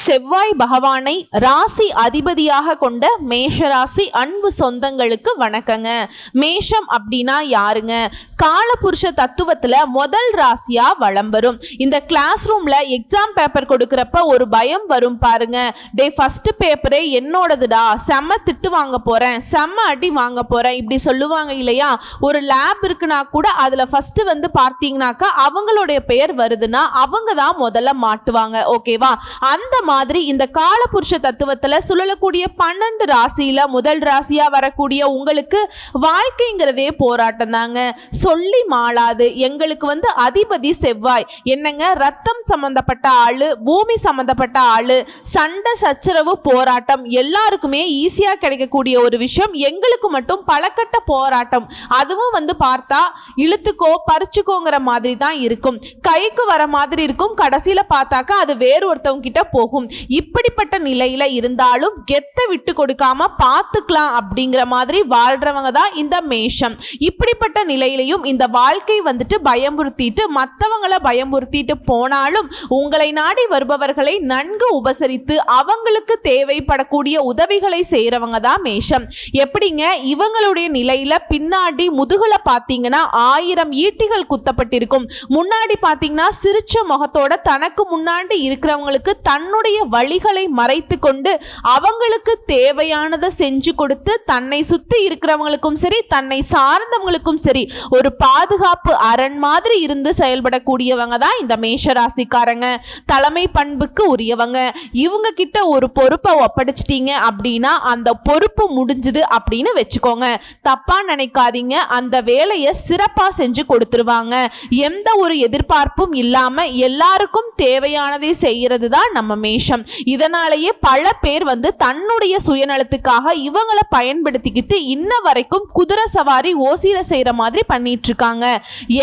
செவ்வாய் பகவானை ராசி அதிபதியாக கொண்ட மேஷராசி அன்பு சொந்தங்களுக்கு வணக்கங்க. மேஷம் அப்படின்னா யாருங்க? காலபுருஷ தத்துவத்துல முதல் ராசியா வலம் வரும். இந்த கிளாஸ் ரூம்ல எக்ஸாம் பேப்பர் கொடுக்கறப்ப ஒரு பயம் வரும் பாருங்க. டே ஃபர்ஸ்ட் பேப்பரே என்னோடதுடா, செம்ம திட்டு வாங்க போறேன், செம்ம அடி வாங்க போறேன், இப்படி சொல்லுவாங்க இல்லையா? ஒரு லேப் இருக்குன்னா கூட அதுல ஃபர்ஸ்ட் வந்து பார்த்தீங்கன்னாக்கா அவங்களுடைய பெயர் வருதுன்னா அவங்க தான் முதல்ல மாட்டுவாங்க. ஓகேவா? அந்த மாதிரி இந்த காலபுருஷ தத்துவத்துல சுழலக்கூடிய 12 ராசியில முதல் ராசியா வரக்கூடிய உங்களுக்கு வாழ்க்கைங்கிறதே போராட்டம் தாங்க. சொல்லி மாளாது. எங்களுக்கு வந்து அதிபதி செவ்வாய். என்னங்க, ரத்தம் சம்பந்தப்பட்ட ஆளு, பூமி சம்பந்தப்பட்ட ஆளு, சண்டை சச்சரவு போராட்டம் எல்லாருக்குமே ஈஸியா கிடைக்கக்கூடிய ஒரு விஷயம். எங்களுக்கு மட்டும் பலகட்ட போராட்டம். அதுவும் வந்து பார்த்தா இழுத்துக்கோ பறிச்சுக்கோங்கிற மாதிரி தான் இருக்கும். கைக்கு வர மாதிரி இருக்கும், கடைசியில பார்த்தாக்கா அது வேறு ஒருத்தவங்க கிட்ட போகும். இப்படிப்பட்ட நிலையில இருந்தாலும் கெத்த விட்டு கொடுக்காம பார்த்துக்கலாம் அப்படிங்கிற மாதிரி வாழ்றவங்க தான் இந்த மேஷம். இப்படிப்பட்ட நிலையிலையும் இந்த வாழ்க்கை வந்துட்டு பயமுறுத்திட்டு மற்றவங்களை பயமுறுத்திட்டு போனாலும் உங்களை நாடி வருபவர்களை நன்கு உபசரித்து அவங்களுக்கு தேவைப்படக்கூடிய உதவிகளை செய்யறவங்க தான் மேஷம். எப்படிங்க? இவங்களுடைய நிலையில பின்னாடி முதுகுல பார்த்தீங்கன்னா 1000 ஈட்டிகள் குத்தப்பட்டிருக்கும். முன்னாடி பார்த்தீங்கன்னா சிரிச்ச முகத்தோட தனக்கு முன்னாடி இருக்கிறவங்களுக்கு தன்னுடைய வழிகளை மறைத்து கொண்டு அவங்களுக்கு தேவையானதை செஞ்சு கொடுத்து தன்னை சுத்தி இருக்கிறவங்களுக்கும் சரி தன்னை சார்ந்தவங்களுக்கும் சரி ஒரு பாதுகாப்பு அரண் மாதிரி இருந்து செயல்படக்கூடியவங்க தான் இந்த மேஷராசிக்காரங்க. தலைமை பண்புக்கு உரியவங்க. இவங்க கிட்ட ஒரு பொறுப்பை ஒப்படைச்சிட்டீங்க அப்படின்னா அந்த பொறுப்பு முடிஞ்சுது அப்படின்னு வச்சுக்கோங்க. தப்பா நினைக்காதீங்க. அந்த வேலையை சிறப்பா செஞ்சு கொடுத்துருவாங்க. எந்த ஒரு எதிர்பார்ப்பும் இல்லாம எல்லாருக்கும் தேவையானதை செய்யறது தான் நம்ம மேஷம். இதனாலேயே பல பேர் வந்து தன்னுடைய சுயநலத்துக்காக இவங்களை பயன்படுத்திக்கிட்டு இன்ன வரைக்கும் குதிரை சவாரி ஓசியில செய்யற மாதிரி பண்ணிட்டு இருக்காங்க.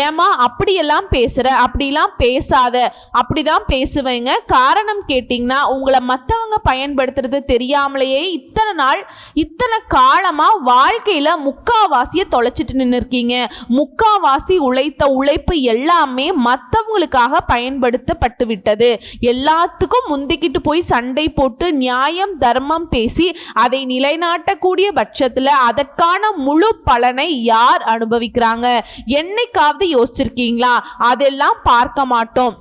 ஏமா அப்படியெல்லாம் பேசுற, அப்படிலாம் பேசாத, அப்படிதான் பேசுவேங்க. காரணம் கேட்டீங்கன்னா உங்களை மற்றவங்க பயன்படுத்துறது தெரியாமலேயே இத்தனை நாள் இத்தனை காலமா வாழ்க்கையில முக்காவாசியை தொலைச்சிட்டு நின்று இருக்கீங்க. முக்காவாசி உழைத்த உழைப்பு எல்லாமே மற்றவங்களுக்காக பயன்படுத்தப்பட்டு விட்டது. எல்லாத்துக்கும் முந்திக்கிட்டு போய் சண்டை போட்டு நியாயம் தர்மம் பேசி அதை நிலைநாட்டக்கூடிய பட்சத்தில் அதற்கான முழு பலனை யார் அனுபவிக்கிறாங்க? என்னைக்காவது யோசிச்சிருக்கீங்களா? அதெல்லாம் பார்க்க மாட்டோம்.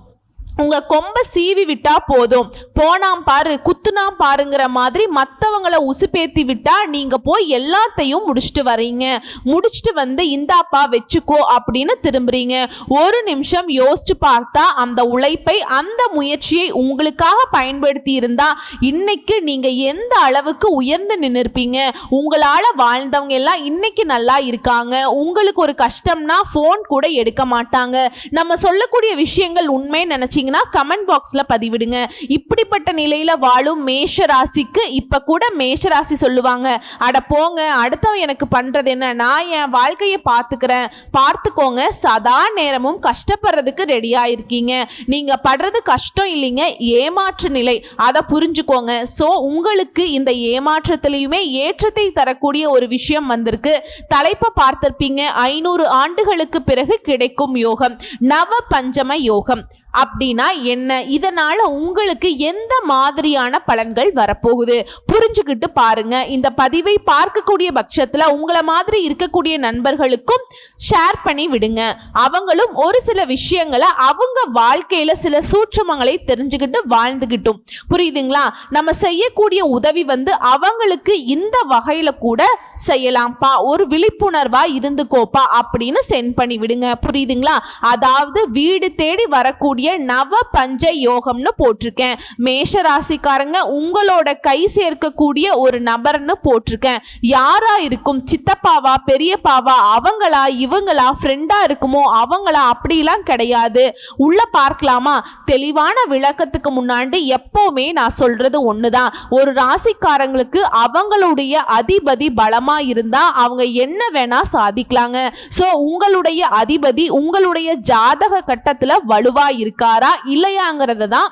உங்க கொம்ப சீவி விட்டா போதும், போனாம் பாரு குத்துனாம் பாருங்கிற மாதிரி மற்றவங்களை உசுப்பேத்தி விட்டா நீங்க போய் எல்லாத்தையும் முடிச்சுட்டு வரீங்க. முடிச்சுட்டு வந்து இந்தாப்பா வச்சுக்கோ அப்படின்னு திரும்புறீங்க. ஒரு நிமிஷம் யோசிச்சு பார்த்தா அந்த உழைப்பை அந்த முயற்சியை உங்களுக்காக பயன்படுத்தி இருந்தா இன்னைக்கு நீங்க எந்த அளவுக்கு உயர்ந்து நின்னுருப்பீங்க. உங்களால வாழ்ந்தவங்க எல்லாம் இன்னைக்கு நல்லா இருக்காங்க. உங்களுக்கு ஒரு கஷ்டம்னா போன் கூட எடுக்க மாட்டாங்க. நம்ம சொல்லக்கூடிய விஷயங்கள் உண்மை நினைச்சு கமெண்ட் பாக்ஸ்ல பதிவிடுங்க. இப்படிப்பட்ட நிலையில வாழும் மேஷ ராசிக்கு இப்ப கூட மேஷ ராசி சொல்லுவாங்க, அட போங்க அடுத்தவன் எனக்கு பண்றது என்ன, நான் என் வாழ்க்கையை பார்த்துக்கிறேன், பார்த்துக்கோங்க. சதா நேரமும் கஷ்டப்படுறதுக்கு ரெடியா இருக்கீங்க. நீங்க படுறது கஷ்டம் இல்லைங்க, ஏமாற்று நிலை, அதை புரிஞ்சுக்கோங்க. சோ உங்களுக்கு இந்த ஏமாற்றத்திலையுமே ஏற்றத்தை தரக்கூடிய ஒரு விஷயம் வந்திருக்கு. தலைப்பை பார்த்திருப்பீங்க, 500 ஆண்டுகளுக்கு பிறகு கிடைக்கும் யோகம், நவ பஞ்சம யோகம். அப்படின்னா என்ன? இதனால உங்களுக்கு எந்த மாதிரியான பலன்கள் வரப்போகுது புரிஞ்சுக்கிட்டு பாருங்க. இந்த பதிவை பார்க்கக்கூடிய பட்சத்துல உங்களை மாதிரி இருக்கக்கூடிய நண்பர்களுக்கும் ஷேர் பண்ணி விடுங்க. அவங்களும் ஒரு சில விஷயங்களை அவங்க வாழ்க்கையில சில சூட்சமங்களை தெரிஞ்சுக்கிட்டு வாழ்ந்துகிட்டும். புரியுதுங்களா? நம்ம செய்யக்கூடிய உதவி வந்து அவங்களுக்கு இந்த வகையில கூட செய்யலாம்ப்பா, ஒரு விழிப்புணர்வா இருந்துக்கோப்பா அப்படின்னு சென்ட் பண்ணி விடுங்க. புரியுதுங்களா? அதாவது வீடு தேடி வரக்கூடிய நவ பஞ்ச யோகம்னு போட்டிருக்கேன். மேஷ ராசிக்காரங்க உங்களோட கை சேர்க்கக்கூடிய ஒரு நபர்னு போட்டிருக்கேன். யாரா இருக்கும்? சித்தப்பாவா, பெரியப்பாவா, அவங்களா, இவங்களா, ஃப்ரெண்டா இருக்குமோ அவங்களா? அப்படிலாம் கிடையாது. உள்ள பார்க்கலாமா? தெளிவான விளக்கத்துக்கு முன்னாடி எப்பவுமே நான் சொல்றது ஒண்ணுதான். ஒரு ராசிக்காரங்களுக்கு அவங்களுடைய அதிபதி பலமா இருந்தா அவங்க என்ன வேணா சாதிக்கலாங்க. சோ உங்களுடைய அதிபதி உங்களுடைய ஜாதக கட்டத்துல வலுவா இருக்காரா இல்லையாங்கிறத தான்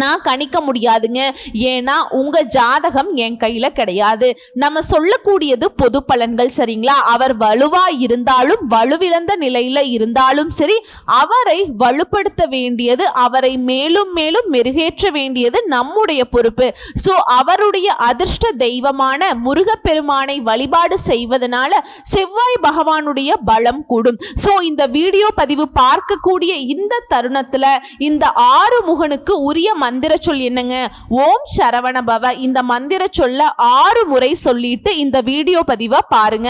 நான் கணிக்க முடியாதுங்க. ஏன்னா உங்க ஜாதகம் என் கையில கிடையாது. நம்ம சொல்லக்கூடியது பொது பலன்கள், சரிங்களா? அவர் வலுவா இருந்தாலும் வலுவிழந்த நிலையில இருந்தாலும் சரி, அவரை வலுப்படுத்த வேண்டியது, அவரை மேலும் மேலும் மெருகேற்ற வேண்டியது நம்முடைய பொறுப்பு. ஸோ அவருடைய அதிர்ஷ்ட தெய்வமான முருகப்பெருமானை வழிபாடு செய்வதனால செவ்வாய் பகவானுடைய பலம் கூடும். ஸோ இந்த வீடியோ பதிவு பார்க்கக்கூடிய இந்த தருணத்துல இந்த ஆறுமுகனுக்கு உரிய மந்திர சொல் என்னங்க? ஓம் சரவண பவ. இந்த மந்திர சொல்ல 6 முறை சொல்லிட்டு இந்த வீடியோ பதிவை பாருங்க.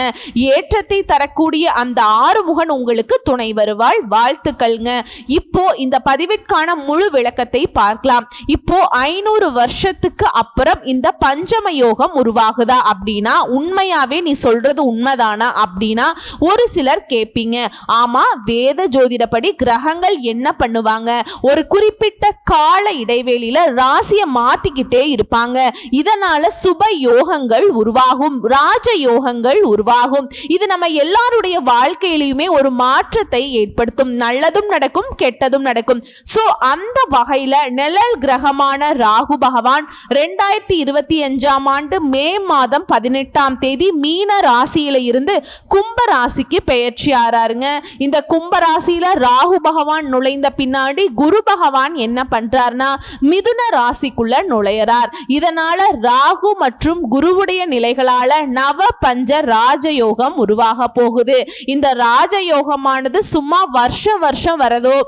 ஏற்றத்தை தரக்கூடிய அந்த ஆறுமுகன் உங்களுக்கு துணை வருவாள். வாழ்த்துக்கள்ங்க. இப்போ இந்த பதிவிற்கான முழு விளக்கத்தை பார்க்கலாம். இப்போ 500 வருஷத்துக்கு அப்புறம் இந்த பஞ்சம யோகம் உருவாகுதா அப்படின்னா உண்மையாவே நீ சொல்றது உண்மைதானா அப்படின்னா ஒரு சிலர் கேட்பீங்க. ஆமா, வேத ஜோதிடப்படி கிரகங்கள் என்ன பண்ணுவாங்க, ஒரு குறிப்பிட்ட கால இடைவெளியில ராசியை மாத்திக்கிட்டே இருப்பாங்க. இதனால சுப யோகங்கள் உருவாகும், ராஜ யோகங்கள் உருவாகும். இது நம்ம எல்லாருடைய வாழ்க்கையிலுமே ஒரு மாற்றத்தை ஏற்படுத்தும். நல்லதும் நடக்கும், கெட்டதும் நடக்கும். சோ அந்த வகையில நிழல் கிரகமான ராகு பகவான் 2025ஆம் ஆண்டு மே மாதம் 18ஆம் தேதி மீன ராசியில இருந்து கும்ப ராசிக்கு பெயர்ச்சி ஆறாருங்க. இந்த கும்ப ராசியில ராகு பகவான் நுழைந்த பின்னாடி குரு பகவான் என்ன பண்றாருன்னா மிதுன ராசிக்குள்ள நுழையறார். இதனால ராகு மற்றும் குருவுடைய நிலைகளால நவ பஞ்ச ராஜயோகம் உருவாக போகுது. இந்த ராஜயோகமானது சும்மா வருஷம் வரதோ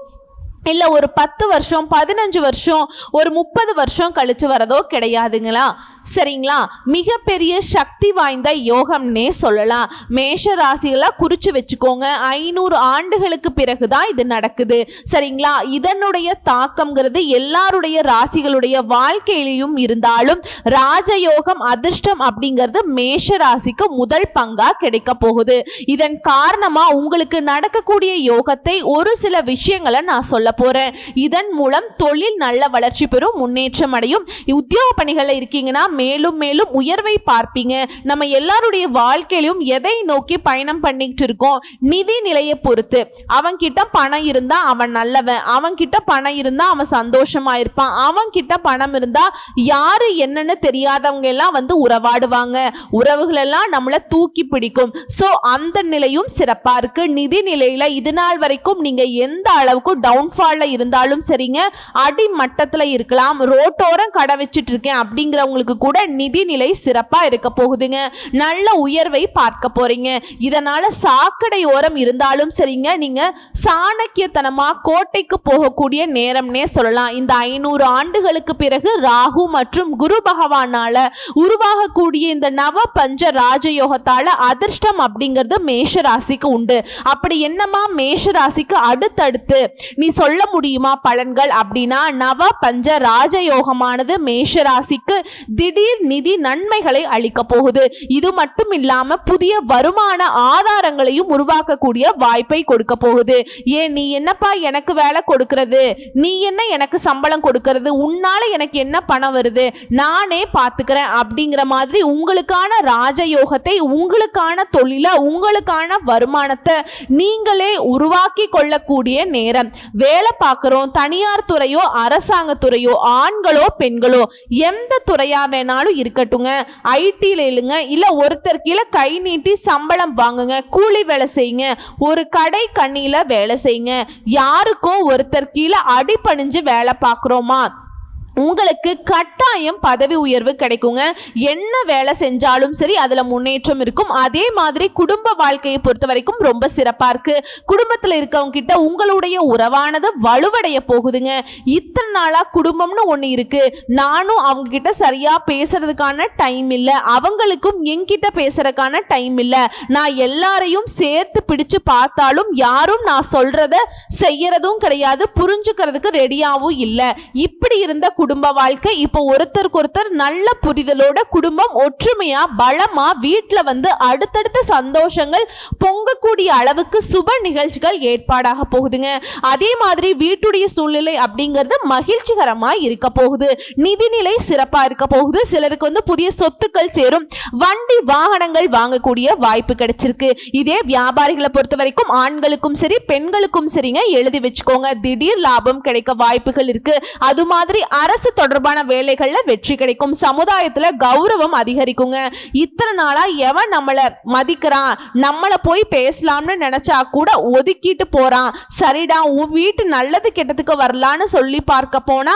இல்ல ஒரு 10 வருஷம் 15 வருஷம் ஒரு 30 வருஷம் கழிச்சு வரதோ கிடையாதுங்களா, சரிங்களா? மிகப்பெரிய சக்தி வாய்ந்த யோகம்னே சொல்லலாம். மேஷ ராசிகளை குறிச்சு வச்சுக்கோங்க. 500 ஆண்டுகளுக்கு பிறகுதான் இது நடக்குது, சரிங்களா? இதனுடைய தாக்கம்ங்கிறது எல்லாருடைய ராசிகளுடைய வாழ்க்கையிலும் இருந்தாலும் ராஜயோகம் அதிர்ஷ்டம் அப்படிங்கிறது மேஷ ராசிக்கு முதல் பங்கா கிடைக்க போகுது. இதன் காரணமா உங்களுக்கு நடக்கக்கூடிய யோகத்தை ஒரு சில விஷயங்களை நான் சொல்ல போறேன். இதன் மூலம் தொழில் நல்ல வளர்ச்சி பெறும், முன்னேற்றம் அடையும். உத்தியோக பணிகளில் இருக்கீங்கன்னா மேலும் மேலும் உயர்வை பார்ப்பீங்க. நம்ம எல்லாருடைய வாழ்க்கையிலும் எதை நோக்கி பயணம் பண்ணிட்டு இருக்கோம்? நிதி நிலையை பொறுத்து. அவன் கிட்ட பணம் இருந்தா அவன் நல்லவன், அவன் கிட்ட பணம் இருந்தா அவன் சந்தோஷமா இருப்பான், அவன் கிட்ட பணம் இருந்தா யாரு என்னன்னு தெரியாதவங்க எல்லாம் வந்து உறவாடுவாங்க, உறவுகள் எல்லாம் நம்மளை தூக்கி பிடிக்கும். சோ அந்த நிலையும் சிறப்பா இருக்கு. நிதி நிலையில இது நாள் வரைக்கும் நீங்க எந்த அளவுக்கு டவுன்ஃபால் இருந்தாலும் சரிங்க, அடிமட்டத்துல இருக்கலாம், ரோட்டோரம் கடை வச்சிட்டு இருக்கேன் அப்படிங்கிறவங்களுக்கு கூட நிதி நிலை சிறப்பா இருக்க போகுதுங்க. நல்ல உயர்வை பார்க்க போறீங்க. இதனால சாக்கடை ஓரம் இருந்தாலும் சரிங்க, நீங்க சாணக்கியத்தனமா கோட்டைக்கு போகக்கூடிய நேரம்னே சொல்லலாம். இந்த 500 ஆண்டுகளுக்கு பிறகு ராகு மற்றும் குரு பகவானால உருவாகக்கூடிய இந்த நவ பஞ்ச ராஜயோகத்தால அதிர்ஷ்டம் அப்படிங்கிறது மேஷ ராசிக்கு உண்டு. அப்படி என்னமா மேஷ ராசிக்கு அடுத்தடுத்து நீ சொல்ல முடியுமா பலன்கள் அப்படின்னா, நவ பஞ்ச ராஜயோகமானது மேஷ ராசிக்கு திடீர் நிதி நன்மைகளை அளிக்க போகுது. இது மட்டும் இல்லாம புதிய வருமான ஆதாரங்களையும் உருவாக்கக்கூடிய வாய்ப்பை கொடுக்க போகுது. ஏன் நீ என்னப்பா எனக்கு வேலை கொடுக்கிறது, நீ என்ன எனக்கு சம்பளம் கொடுக்கிறது, உன்னால எனக்கு என்ன பணம் வருது, நானே பார்த்துக்கிறேன் அப்படிங்கிற மாதிரி உங்களுக்கான ராஜயோகத்தை, உங்களுக்கான தொழில, உங்களுக்கான வருமானத்தை நீங்களே உருவாக்கி கொள்ளக்கூடிய நேரம். வேலை பார்க்கிறோம், தனியார் துறையோ அரசாங்க துறையோ, ஆண்களோ பெண்களோ எந்த துறையா வேணாலும் இருக்கட்டுங்க, ஐடில இல்லைங்க, இல்ல ஒருத்தர் கீழே கை நீட்டி சம்பளம் வாங்குங்க, கூலி வேலை செய்யுங்க, ஒரு கடை கண்ணியில வேலை செய்யுங்க, யாருக்கோ ஒருத்தர் கீழே அடிபணிஞ்சு வேலை பார்க்குறோமா, உங்களுக்கு கட்டாயம் பதவி உயர்வு கிடைக்குங்க. என்ன வேலை செஞ்சாலும் சரி அதுல முன்னேற்றம் இருக்கும். அதே மாதிரி குடும்ப வாழ்க்கையை பொறுத்த வரைக்கும் ரொம்ப சிறப்பா இருக்கு. குடும்பத்துல இருக்கவங்க கிட்ட உங்களுடைய உறவானது வலுவடைய போகுதுங்க. இத்தனை நாளா குடும்பம்னு ஒண்ணு இருக்கு, நானும் அவங்க கிட்ட சரியா பேசுறதுக்கான டைம் இல்ல, அவங்களுக்கும் என்கிட்ட பேசுறதுக்கான டைம் இல்ல, நான் எல்லாரையும் சேர்த்து பிடிச்சு பார்த்தாலும் யாரும் நான் சொல்றத செய்யறதும் கிடையாது, புரிஞ்சுக்கிறதுக்கு ரெடியாவும் இல்ல. இப்படி இருந்த குடும்ப வாழ்க்கை இப்போ ஒருத்தருக்கு ஒருத்தர் நல்ல புரிதலோட குடும்பம் ஒற்றுமையா பலமா வீட்டுல வந்து அடுத்தடுத்த சந்தோஷங்கள் பொங்கக்கூடிய அளவுக்கு சுப நிகழ்ச்சிகள் ஏற்பாடாக போகுதுங்க. அதே மாதிரி வீட்டுடைய சூழ்நிலை அப்படிங்கிறது மகிழ்ச்சிகரமா இருக்க போகுது. நிதிநிலை சிறப்பா இருக்க போகுது. சிலருக்கு வந்து புதிய சொத்துக்கள் சேரும், வண்டி வாகனங்கள் வாங்கக்கூடிய வாய்ப்பு கிடைச்சிருக்கு. இதே வியாபாரிகளை பொறுத்த வரைக்கும் ஆண்களுக்கும் சரி பெண்களுக்கும் சரிங்க, எழுதி வச்சுக்கோங்க, திடீர் லாபம் கிடைக்க வாய்ப்புகள் இருக்கு. அது மாதிரி அரசு அரசு தொடர்பான வேலைகள்ல வெற்றி கிடைக்கும். சமுதாயத்துல கௌரவம் அதிகரிக்குங்க. இத்தனை நாளா எவன் நம்மளை மதிக்கிறான், நம்மளை போய் பேசலாம்னு நினைச்சா கூட ஒதுக்கிட்டு போறான், சரிடா உன் வீட்டு நல்லது கெட்டதுக்கு வரலான்னு சொல்லி பார்க்க போனா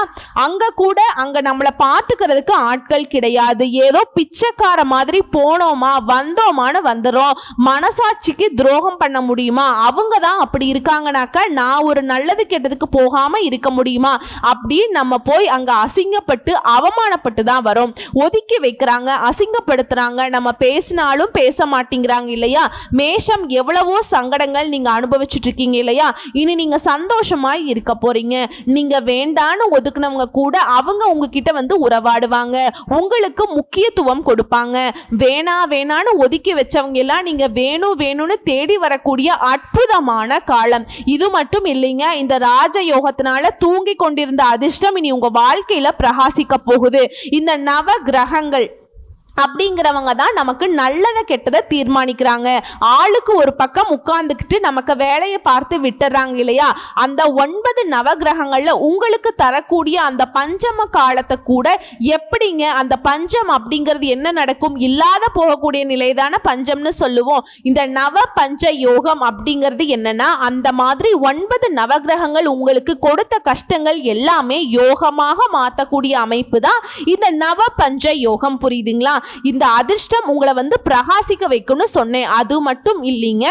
அங்க நம்மளை பார்த்துக்கிறதுக்கு ஆட்கள் கிடையாது. ஏதோ பிச்சைக்கார மாதிரி போனோமா வந்தோமான்னு வந்துடும். மனசாட்சிக்கு துரோகம் பண்ண முடியுமா? அவங்க தான் அப்படி இருக்காங்கனாக்கா நான் ஒரு நல்லது கெட்டதுக்கு போகாம இருக்க முடியுமா? அப்படின்னு நம்ம போய் அங்க அசிங்கப்பட்டு அவமானப்பட்டு தான் வரும். ஒதுக்கி வைக்கிறாங்க, அசிங்கப்படுத்துறாங்க, நம்ம பேசினாலும் பேச மாட்டேங்கிறாங்க இல்லையா? மேஷம் எவ்வளவோ சங்கடங்கள் நீங்க அனுபவிச்சுட்டு இருக்கீங்க இல்லையா? இனி நீங்க சந்தோஷமாய் இருக்க போறீங்க. நீங்க வேண்டான்னு ஒதுக்குனவங்க கூட அவங்க உங்ககிட்ட வந்து உறவாடுவாங்க, உங்களுக்கு முக்கியத்துவம் கொடுப்பாங்க. வேணான்னு ஒதுக்கி வச்சவங்க எல்லாம் நீங்க வேணும்னு தேடி வரக்கூடிய அற்புதமான காலம் இது. மட்டும் இல்லைங்க, இந்த ராஜயோகத்தினால தூங்கி கொண்டிருந்த அதிர்ஷ்டம் இனி உங்க வாழ்க்கையில பிரகாசிக்க போகுது. இந்த நவ கிரகங்கள் அப்படிங்கிறவங்க தான் நமக்கு நல்லதை கெட்டதை தீர்மானிக்கிறாங்க. ஆளுக்கு ஒரு பக்கம் உட்கார்ந்துக்கிட்டு நமக்கு வேலையை பார்த்து விட்டுறாங்க இல்லையா? அந்த 9 நவகிரகங்கள்ல உங்களுக்கு தரக்கூடிய அந்த பஞ்சம காலத்தை கூட எப்படிங்க, அந்த பஞ்சம் அப்படிங்கிறது என்ன நடக்கும்? இல்லாத போகக்கூடிய நிலைதான பஞ்சம்னு சொல்லுவோம். இந்த நவ பஞ்ச யோகம் அப்படிங்கிறது என்னன்னா, அந்த மாதிரி 9 நவகிரகங்கள் உங்களுக்கு கொடுத்த கஷ்டங்கள் எல்லாமே யோகமாக மாற்றக்கூடிய அமைப்பு தான் இந்த நவ பஞ்ச யோகம். புரியுதுங்களா? இந்த அதிர்ஷ்டம் உங்களை வந்து பிரகாசிக்க வைக்கும்னு சொன்னேன். அது மட்டும் இல்லைங்க,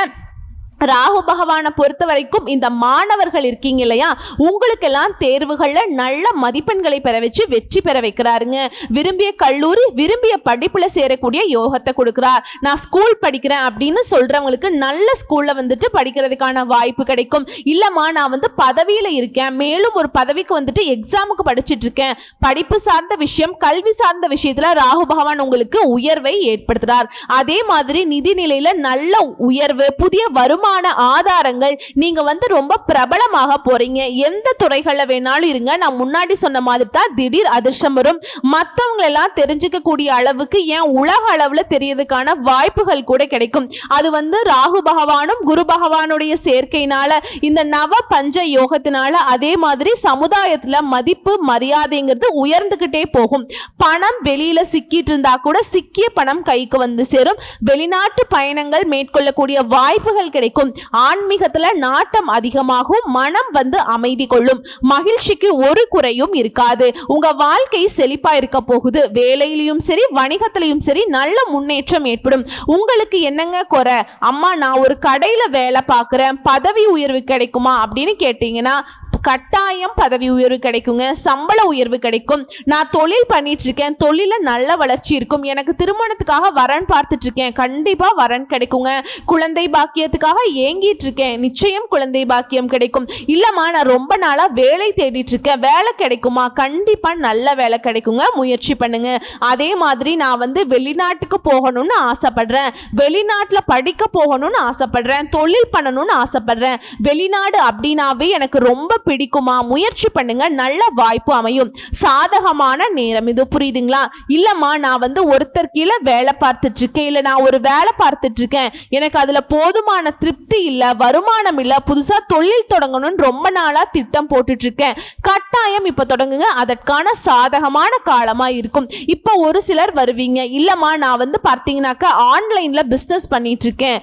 ராகு பகவானை பொறுத்த வரைக்கும் இந்த மாணவர்கள் இருக்கீங்க இல்லையா, உங்களுக்கெல்லாம் தேர்வுகளில் நல்ல மதிப்பெண்களை பெற வச்சு வெற்றி பெற வைக்கிறாருங்க. விரும்பிய கல்லூரி விரும்பிய படிப்புல சேரக்கூடிய யோகத்தை கொடுக்கிறார். நான் ஸ்கூல் படிக்கிறேன் அப்படின்னு சொல்றவங்களுக்கு நல்ல ஸ்கூல்ல வந்துட்டு படிக்கிறதுக்கான வாய்ப்பு கிடைக்கும். இல்லம்மா நான் வந்து பதவியில இருக்கேன், மேலும் ஒரு பதவிக்கு வந்துட்டு எக்ஸாமுக்கு படிச்சுட்டு இருக்கேன், படிப்பு சார்ந்த விஷயம் கல்வி சார்ந்த விஷயத்துல ராகு பகவான் உங்களுக்கு உயர்வை ஏற்படுத்துறார். அதே மாதிரி நிதி நிலையில நல்ல உயர்வு, புதிய வருமானம் ஆதாரங்கள், நீங்க வந்து ரொம்ப பிரபலமாக போறீங்க. எந்த துறைகள்ல வேணாலும் இருங்க, நான் முன்னாடி சொன்ன மாதிரி தான் திடீர் அதிர்ஷ்டம் வரும். மற்றவங்க எல்லாம் தெரிஞ்சுக்க கூடிய அளவுக்கு ஏன் உலக அளவுல தெரியறதுக்கான வாய்ப்புகள் கூட கிடைக்கும். அது வந்து ராகு பகவானும் குரு பகவானுடைய சேர்க்கையினால, இந்த நவ பஞ்ச யோகத்தினால, அதே மாதிரி சமுதாயத்துல மதிப்பு மரியாதைங்கிறது உயர்ந்துகிட்டே போகும். பணம் வெளியில சிக்கிட்டு இருந்தா கூட சிக்கிய பணம் கைக்கு வந்து சேரும். வெளிநாட்டு பயணங்கள் மேற்கொள்ளக்கூடிய வாய்ப்புகள் கிடைக்கும். ஆன்மீகத்துல நாட்டம் அதிகமாகும். மனம் வந்து அமைதி கொள்ளும். மகிழ்ச்சிக்கு ஒரு குறையும் இருக்காது. உங்க வாழ்க்கை செழிப்பா இருக்க போகுது. வேலையிலும் சரி வணிகத்திலையும் சரி நல்ல முன்னேற்றம் ஏற்படும். உங்களுக்கு என்னங்க குறை? அம்மா நான் ஒரு கடையில வேலை பார்க்குறேன், பதவி உயர்வு கிடைக்குமா அப்படின்னு கேட்டீங்கன்னா கட்டாயம் பதவி உயர்வு கிடைக்குங்க, சம்பள உயர்வு கிடைக்கும். நான் தொழில் பண்ணிட்டு இருக்கேன், தொழில நல்ல வளர்ச்சி இருக்கும். எனக்கு திருமணத்துக்காக வரன் பார்த்துட்டு இருக்கேன், கண்டிப்பா வரன் கிடைக்குங்க. குழந்தை பாக்கியத்துக்காக ஏங்கிட்டு இருக்கேன், நிச்சயம் குழந்தை பாக்கியம் கிடைக்கும். இல்லம்மா நான் ரொம்ப நாளா வேலை தேடிட்டு இருக்கேன், வேலை கிடைக்குமா? கண்டிப்பா நல்ல வேலை கிடைக்குங்க, முயற்சி பண்ணுங்க. அதே மாதிரி நான் வந்து வெளிநாட்டுக்கு போகணும்னு ஆசைப்படுறேன், வெளிநாட்டுல படிக்க போகணும்னு ஆசைப்படுறேன், தொழில் பண்ணணும்னு ஆசைப்படுறேன், வெளிநாடு அப்படின்னாவே எனக்கு ரொம்ப பிடிக்குமா? முயற்சி பண்ணுங்க, நல்ல வாய்ப்பு அமையும். சாதகமான நேரம் இது. புரியுதுங்களா? இல்லம்மா நான் வந்து ஒருத்தர் கீழே வேலை பார்த்துட்டு இருக்கேன், இல்ல நான் ஒரு வேலை பார்த்துட்டு இருக்கேன், எனக்கு அதுல போதுமான திருப்தி இல்ல, வருமானம் இல்ல, புதுசா தொழில் தொடங்கணும்னு ரொம்ப நாளா திட்டம் போட்டுட்டு இருக்கேன், கட்டாயம் இப்ப தொடங்குங்க, அதற்கான சாதகமான காலமா இருக்கும். இப்ப ஒரு சிலர் வருவீங்க, இல்லம்மா நான் வந்து பார்த்தீங்கன்னாக்கா ஆன்லைன்ல பிசினஸ் பண்ணிட்டு இருக்கேன்,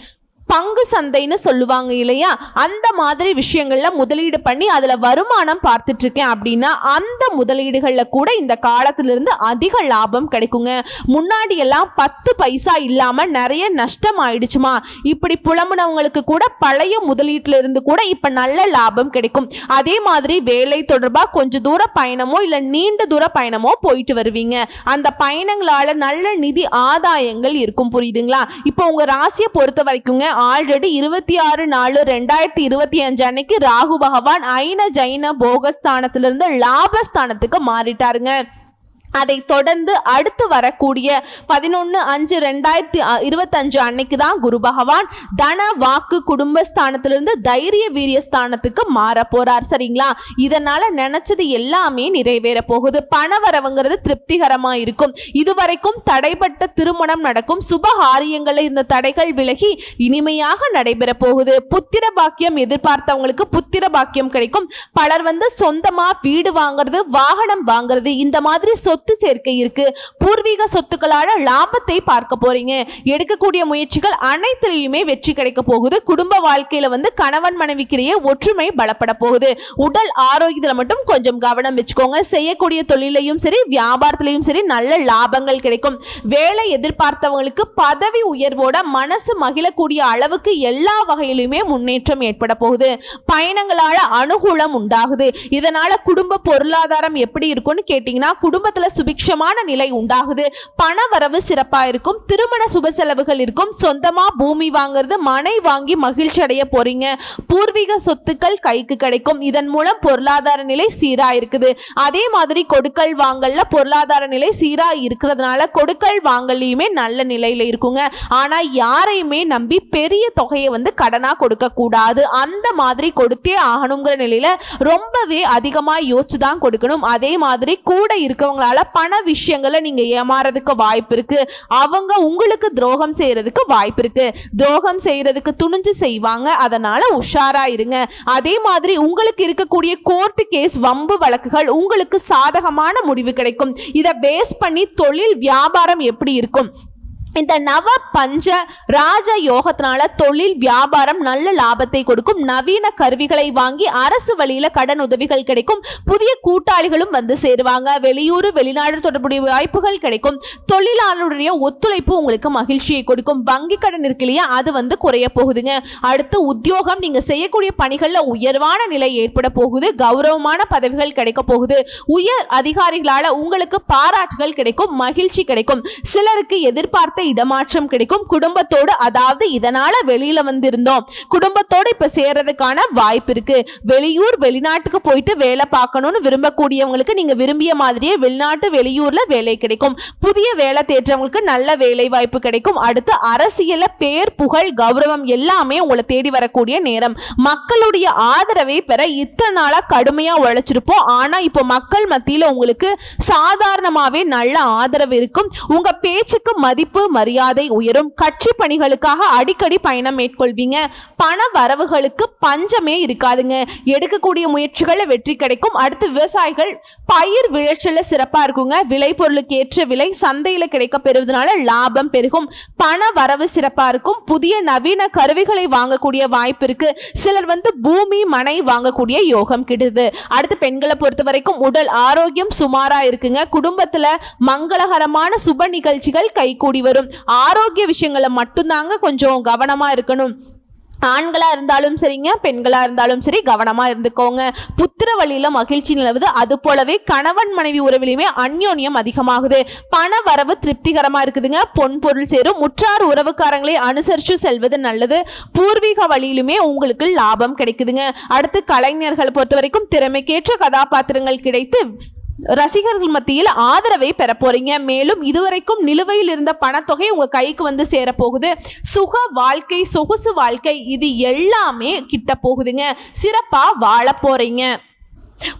பங்கு சந்தைன்னு சொல்லுவாங்க இல்லையா, அந்த மாதிரி விஷயங்கள்ல முதலீடு பண்ணி அதுல வருமானம் பார்த்துட்டு இருக்கேன் அப்படின்னா அந்த முதலீடுகள்ல கூட இந்த காலத்திலிருந்து அதிக லாபம் கிடைக்குங்க. முன்னாடி எல்லாம் 10 பைசா இல்லாம நிறைய நஷ்டம் ஆயிடுச்சுமா, இப்படி புலம்புனவங்களுக்கு கூட பழைய முதலீட்டுல இருந்து கூட இப்ப நல்ல லாபம் கிடைக்கும். அதே மாதிரி வேலை தொடர்பா கொஞ்சம் தூர பயணமோ இல்ல நீண்ட தூர பயணமோ போயிட்டு வருவீங்க, அந்த பயணங்களால நல்ல நிதி ஆதாயங்கள் இருக்கும். புரியுதுங்களா? இப்போ உங்க ராசியை பொறுத்த வரைக்குங்க ஆல்ரெடி 26/4/2025 அன்னைக்கு ராகு பகவான் ஐன ஜைன போகஸ்தானத்திலிருந்து லாபஸ்தானத்துக்கு மாறிட்டாருங்க. அதை தொடர்ந்து அடுத்து வரக்கூடிய 11/5/2025 அன்னைக்கு தான் குரு பகவான் தன வாக்கு குடும்பஸ்தானத்திலிருந்து தைரிய வீரிய ஸ்தானத்துக்கு மாற போறார். சரிங்களா? இதனால நினைச்சது எல்லாமே நிறைவேற போகுது. பண வரவுங்கிறது திருப்திகரமா இருக்கும். இதுவரைக்கும் தடைப்பட்ட திருமணம் நடக்கும். சுபகாரியங்களில் இருந்த தடைகள் விலகி இனிமையாக நடைபெற போகுது. புத்திர பாக்கியம் எதிர்பார்த்தவங்களுக்கு புத்திர பாக்கியம் கிடைக்கும். பலர் சொந்தமா வீடு வாங்குறது, வாகனம் வாங்குறது, இந்த மாதிரி சொத்து சேர்க்கை இருக்கு. பூர்வீக சொத்துக்களால லாபத்தை பார்க்க போறீங்க. எடுக்கக்கூடிய முயற்சிகள் அனைத்திலையுமே வெற்றி கிடைக்க போகுது. குடும்ப வாழ்க்கையில கணவன் மனைவிக்கிடையே ஒற்றுமை பலப்பட போகுது. உடல் ஆரோக்கியத்துல மட்டும் கொஞ்சம் கவனம் வச்சுக்கோங்க. செய்யக்கூடிய தொழிலையும் சரி வியாபாரத்திலையும் சரி நல்ல லாபங்கள் கிடைக்கும். வேலை எதிர்பார்த்தவங்களுக்கு பதவி உயர்வோட மனசு மகிழக்கூடிய அளவுக்கு எல்லா வகையிலுமே முன்னேற்றம் ஏற்பட போகுது. பயணங்களால அனுகூலம் உண்டாகுது. இதனால குடும்ப பொருளாதாரம் எப்படி இருக்கும்னு கேட்டீங்கன்னா குடும்பத்துல சுபிக்ஷமான நிலை உண்டாகுது. பண வரவு சிறப்பா இருக்கும். திருமண சுப செலவுகள் இருக்கும். சொந்தமா பூமி வாங்குறது, மனை வாங்கி மகிழ்ச்சி அடைய போறீங்க. பூர்வீக சொத்துக்கள் கைக்கு கிடைக்கும். இதன் மூலம் பொருளாதார நிலை சீரா இருக்குது. அதே மாதிரி கொடுக்கல் வாங்கல்ல பொருளாதார நிலை சீரா இருக்கிறதுனால கொடுக்கல் வாங்கலையுமே நல்ல நிலையில இருக்குங்க. ஆனா யாரையுமே நம்பி பெரிய தொகையை கடனா கொடுக்க கூடாது. அந்த மாதிரி கொடுத்தே ஆகணுங்கிற நிலையில ரொம்பவே அதிகமா யோசிச்சுதான் கொடுக்கணும். அதே மாதிரி கூட இருக்கவங்களால பண விஷயங்களை நீங்க ஏமாறதுக்கு வாய்ப்பு இருக்கு. அவங்க உங்களுக்கு துரோகம் செய்யறதுக்கு வாய்ப்பு இருக்கு. துரோகம் செய்யறதுக்கு துணிஞ்சு செய்வாங்க. அதனால உஷாரா இருங்க. அதே மாதிரி உங்களுக்கு இருக்கக்கூடிய கோர்ட் கேஸ் வம்பு வழக்குகள் உங்களுக்கு சாதகமான முடிவு கிடைக்கும். இதை பேஸ் பண்ணி தொழில் வியாபாரம் எப்படி இருக்கும்? இந்த நவ பஞ்ச ராஜ யோகத்தினால தொழில் வியாபாரம் நல்ல லாபத்தை கொடுக்கும். நவீன கருவிகளை வாங்கி அரசு வழியில கடன் உதவிகள் கிடைக்கும். புதிய கூட்டாளிகளும் சேருவாங்க. வெளியூர் வெளிநாடு தொடர்புடைய வாய்ப்புகள் கிடைக்கும். தொழிலாளருடைய ஒத்துழைப்பு உங்களுக்கு மகிழ்ச்சியை கொடுக்கும். வங்கி கடன் இருக்கு இல்லையா, அது குறைய போகுதுங்க. அடுத்து உத்தியோகம், நீங்க செய்யக்கூடிய பணிகள்ல உயர்வான நிலை ஏற்பட போகுது. கௌரவமான பதவிகள் கிடைக்க போகுது. உயர் அதிகாரிகளால உங்களுக்கு பாராட்டுகள் கிடைக்கும். மகிழ்ச்சி கிடைக்கும். சிலருக்கு எதிர்பார்த்த இடமாற்றம் கிடைக்கும். குடும்பத்தோடு, அதாவது இதனால வெளியில இருந்தோம், குடும்பத்தோடு இப்ப சேர்றதுக்கான வாய்ப்பு இருக்கு. வெளியூர் வெளிநாட்டுக்கு போயிட்டு வேலை பார்க்கணும்னு விரும்பக்கூடியவங்களுக்கு நீங்க விரும்பிய மாதிரியே வெளிநாட்டு வெளியூர்ல வேலை கிடைக்கும். புதிய வேலை தேடுறவங்களுக்கு நல்ல வேலை வாய்ப்பு கிடைக்கும். அடுத்து அரசியல பேர் புகழ் கௌரவம் எல்லாமே உங்களை தேடி வரக்கூடிய நேரம். மக்களுடைய ஆதரவை பெற இத்தனை நாளா கடுமையா உழைச்சிருப்போம். ஆனா இப்போ மக்கள் மத்தியில உங்களுக்கு சாதாரணமாவே நல்ல ஆதரவு இருக்கும். உங்க பேச்சுக்கு மதிப்பு மரியாதை உயரும். கட்சி பணிகளுக்காக அடிக்கடி பயணம் மேற்கொள்வீங்க. பண வரவுகளுக்கு பஞ்சமே இருக்காதுங்க. எடுக்கக்கூடிய முயற்சிகளை வெற்றி கிடைக்கும். அடுத்து விவசாயிகள் பயிர் விளைச்சல சிறப்பா இருக்குங்க. விளை பொருளுக்கு ஏற்ற விலை சந்தையில கிடைக்க பெறுவதனால லாபம் பெருகும். பண வரவு சிறப்பா இருக்கும். புதிய நவீன கருவிகளை வாங்கக்கூடிய வாய்ப்பு இருக்கு. சிலர் பூமி மனை வாங்கக்கூடிய யோகம் கிடைக்குது. அடுத்து பெண்களை பொறுத்த வரைக்கும் உடல் ஆரோக்கியம் சுமாரா இருக்குங்க. குடும்பத்துல மங்களகரமான சுப நிகழ்ச்சிகள் கைகூடி வரும். ஆரோக்கிய விஷயங்களை மட்டும்தாங்க கொஞ்சம் கவனமா இருக்கணும். ஆண்களா இருந்தாலும் சரிங்க, பெண்களா இருந்தாலும் சரி கவனமா இருந்துக்கோங்க. புத்திர வழியில மகிழ்ச்சி நிலவுது. அது போலவே கணவன் மனைவி உறவிலுமே அந்யோன்யம் அதிகமாகுது. பண வரவு திருப்திகரமா இருக்குதுங்க. பொன் பொருள் சேரும். உற்றார் உறவுக்காரங்களை அனுசரிச்சு செல்வது நல்லது. பூர்வீக வழியிலுமே உங்களுக்கு லாபம் கிடைக்குதுங்க. அடுத்து கலைஞர்களை பொறுத்த வரைக்கும் திறமைக்கேற்ற கதாபாத்திரங்கள் கிடைத்து ரசிகர்கள் மத்தியில் ஆதரவை பெற போறீங்க. மேலும் இதுவரைக்கும் நிலுவையில் இருந்த பணத்தொகை உங்க கைக்கு சேர போகுது. சுக வாழ்க்கை, சொகுசு வாழ்க்கை, இது எல்லாமே கிட்ட போகுதுங்க. சிறப்பா வாழ போறீங்க.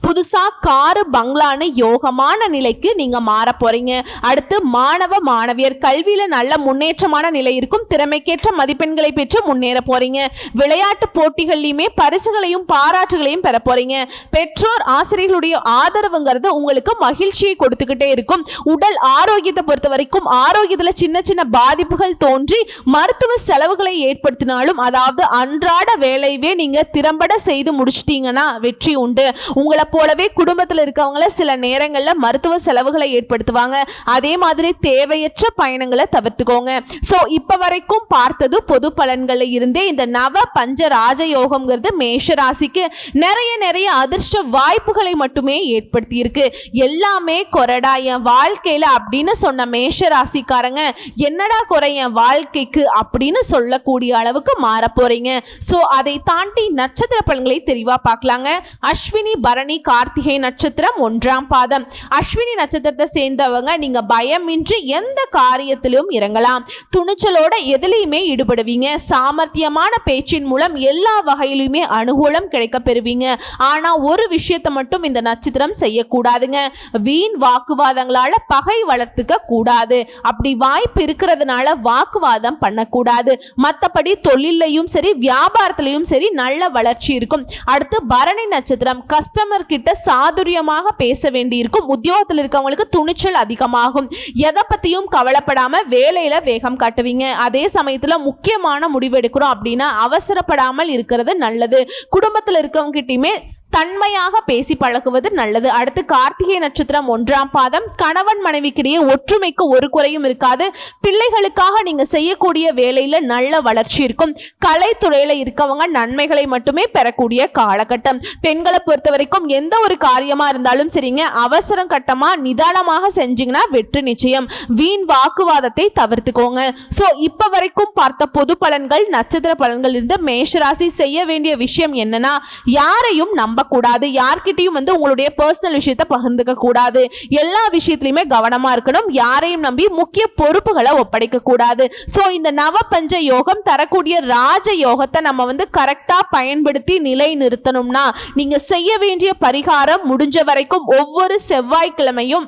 புதுசா காரு பங்களான்னு யோகமான நிலைக்கு நீங்க மாற போறீங்க. அடுத்து மாணவ மாணவியர் கல்வியில நல்ல முன்னேற்றமான நிலை இருக்கும். திறமைக்கேற்ற மதிப்பெண்களை பெற்று முன்னேற போறீங்க. விளையாட்டு போட்டிகள்லையுமே பரிசுகளையும் பாராட்டுகளையும் பெற போறீங்க. பெற்றோர் ஆசிரியர்களுடைய ஆதரவுங்கிறது உங்களுக்கு மகிழ்ச்சியை கொடுத்துக்கிட்டே இருக்கும். உடல் ஆரோக்கியத்தை பொறுத்த வரைக்கும் ஆரோக்கியத்துல சின்ன சின்ன பாதிப்புகள் தோன்றி மருத்துவ செலவுகளை ஏற்படுத்தினாலும், அதாவது அன்றாட வேலையவே நீங்க திறம்பட செய்து முடிச்சிட்டீங்கன்னா வெற்றி உண்டு. உங்களை போலவே குடும்பத்தில் இருக்கவங்கள சில நேரங்கள்ல மருத்துவ செலவுகளை ஏற்படுத்துவாங்க. அதே மாதிரி தேவையற்ற பயணங்களை தவிர்த்துக்கோங்க. சோ இப்ப வரைக்கும் பார்த்தது பொது பலன்கள்ல இருந்தே இந்த நவ பஞ்ச ராஜயோகம்ங்கிறது மேஷ ராசிக்கு நிறைய அதிர்ஷ்ட வாய்ப்புகளை மட்டுமே ஏற்படுத்தி இருக்கு. எல்லாமே கொரடா என் வாழ்க்கையில அப்படின்னு சொன்ன மேஷ ராசிக்காரங்க என்னடா குறை என் வாழ்க்கைக்கு அப்படின்னு சொல்லக்கூடிய அளவுக்கு மாற போறீங்க. சோ அதை தாண்டி நட்சத்திர பலன்களை தெளிவா பார்க்கலாங்க. அஸ்வினி பரணி பரணி கார்த்திகை நட்சத்திரம் 1ஆம் பாதம். அஸ்வினி நட்சத்திரத்தை சேர்ந்தவங்க நீங்க பயமின்றி எந்த காரியத்திலும் இறங்கலாம். துணிச்சலோட எதிலையுமே ஈடுபடுவீங்க. சாமர்த்தியமான பேச்சின் மூலம் எல்லா வகையிலுமே அனுகூலம் கிடைக்க பெறுவீங்க. ஆனா ஒரு விஷயத்தை மட்டும் இந்த நட்சத்திரம் செய்யக்கூடாதுங்க. வீண் வாக்குவாதங்களால பகை வளர்த்துக்க கூடாது. அப்படி வாய்ப்பு இருக்கிறதுனால வாக்குவாதம் பண்ணக்கூடாது. மற்றபடி தொழிலையும் சரி வியாபாரத்திலையும் சரி நல்ல வளர்ச்சி இருக்கும். அடுத்து பரணி நட்சத்திரம், கஸ்டமர் கிட்ட சாதுரியமாக பேச வேண்டியிருக்கும். உத்தியோகத்தில் இருக்கவங்களுக்கு துணிச்சல் அதிகமாகும். எதை பத்தியும் கவலைப்படாம வேலையில வேகம் காட்டுவீங்க. அதே சமயத்துல முக்கியமான முடிவு எடுக்கிறோம் அப்படின்னா அவசரப்படாமல் இருக்கிறது நல்லது. குடும்பத்தில் இருக்கவங்க கிட்டயுமே தன்மையாக பேசி பழகுவது நல்லது. அடுத்து கார்த்திகை நட்சத்திரம் 1ஆம் பாதம், கணவன் மனைவிக்கிடையே ஒற்றுமைக்கு ஒரு குறையும் இருக்காது. பிள்ளைகளுக்காக நீங்க செய்யக்கூடிய வேலையில நல்ல வளர்ச்சி இருக்கும். கலைத்துறையில இருக்கவங்க நன்மைகளை மட்டுமே பெறக்கூடிய காலகட்டம். பெண்களை பொறுத்த வரைக்கும் எந்த ஒரு காரியமா இருந்தாலும் சரிங்க, அவசரம் கட்டமா நிதானமாக செஞ்சீங்கன்னா வெற்றி நிச்சயம். வீண் வாக்குவாதத்தை தவிர்த்துக்கோங்க. சோ இப்ப வரைக்கும் பார்த்த பொது பலன்கள், நட்சத்திர பலன்கள் இருந்து மேஷராசி செய்ய வேண்டிய விஷயம் என்னன்னா, யாரையும் கூடாது. யார்கிட்டயும் உங்களுடைய பர்சனல் விஷயத்தை பகிர்ந்துக்க கூடாது. எல்லா விஷயத்திலுமே கவனமா இருக்கணும். யாரையும் நம்பி முக்கிய பொறுப்புகளை ஒப்படைக்க கூடாது. சோ இந்த நவபஞ்ச யோகம் தரக்கூடிய ராஜ யோகத்தை நம்ம கரெக்டா பயன்படுத்தி நிலை நிறுத்தணும்னா நீங்க செய்ய வேண்டிய பரிகாரம், முடிஞ்ச வரைக்கும் ஒவ்வொரு செவ்வாய்க்கிழமையும்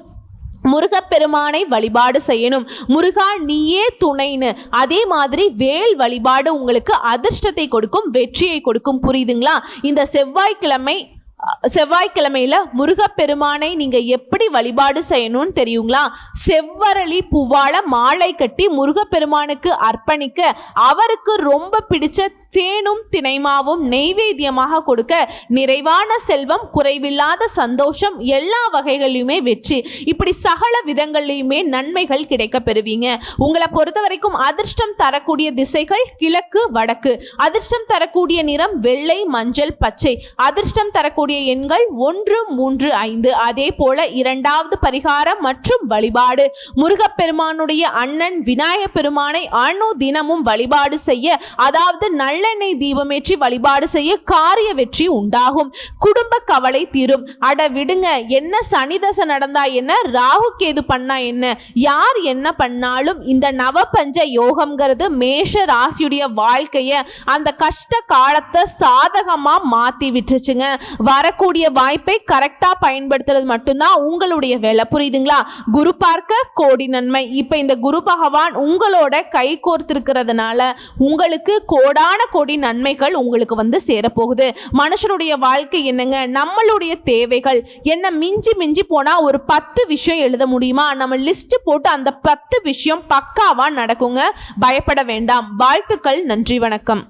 முருகப்பெருமானை வழிபாடு செய்யணும். முருகா நீயே துணைன்னு. அதே மாதிரி வேல் வழிபாடு உங்களுக்கு அதிர்ஷ்டத்தை கொடுக்கும், வெற்றியை கொடுக்கும். புரியுதுங்களா? இந்த செவ்வாய்க்கிழமையில முருகப்பெருமானை நீங்க எப்படி வழிபாடு செய்யணும்னு தெரியுங்களா? செவ்வரளி பூவால மாலை கட்டி முருகப்பெருமானுக்கு அர்ப்பணிக்க, அவருக்கு ரொம்ப பிடிச்ச தேனும் தினைமாவும் நெய்வேத்தியமாக கொடுக்க, நிறைவான செல்வம், குறைவில்லாத சந்தோஷம், எல்லா வகைகளிலுமே வெற்றி, இப்படி சகல விதங்களிலுமே நன்மைகள் கிடைக்க பெறுவீங்க. உங்களை பொறுத்த வரைக்கும் அதிர்ஷ்டம் தரக்கூடிய திசைகள் கிழக்கு, வடக்கு. அதிர்ஷ்டம் தரக்கூடிய நிறம் வெள்ளை, மஞ்சள், பச்சை. அதிர்ஷ்டம் தரக்கூடிய எண்கள் 1, 3, 5. அதே போல 2வது பரிகாரம் மற்றும் வழிபாடு, முருகப்பெருமானுடைய அண்ணன் விநாயகப் பெருமானை தினமும் வழிபாடு செய்ய, அதாவது நல்லெண்ணெய் தீபமேற்றி வழிபாடு செய்ய காரிய வெற்றி உண்டாகும். குடும்ப கவலை தீரும். அட விடுங்க, என்ன சனிதசை நடந்தா என்ன, ராகு கேது பண்ணா என்ன, யார் என்ன பண்ணாலும் இந்த நவபஞ்ச யோகம்ங்கிறது மேஷ ராசியுடைய வாழ்க்கைய, அந்த கஷ்ட காலத்தை சாதகமா மாத்தி விட்டுருச்சுங்க. வரக்கூடிய வாய்ப்பை கரெக்டா பயன்படுத்துறது மட்டும்தான் உங்களுடைய வேலை. புரியுதுங்களா? குரு பார்க்க கோடி நன்மை. இப்ப இந்த குரு பகவான் உங்களோட கை கோர்த்திருக்கிறதுனால உங்களுக்கு கோடான கோடி நன்மைகள் உங்களுக்கு சேரப்போகுது. மனுஷனுடைய வாழ்க்கை என்னங்க, நம்மளுடைய தேவைகள் என்ன, மிஞ்சி மிஞ்சி போனா ஒரு 10 விஷயம் எழுத முடியுமா? நம்ம லிஸ்ட் போட்டு அந்த 10 விஷயம் பக்காவா நடக்குங்க. பயப்பட வேண்டாம். வாழ்த்துக்கள். நன்றி, வணக்கம்.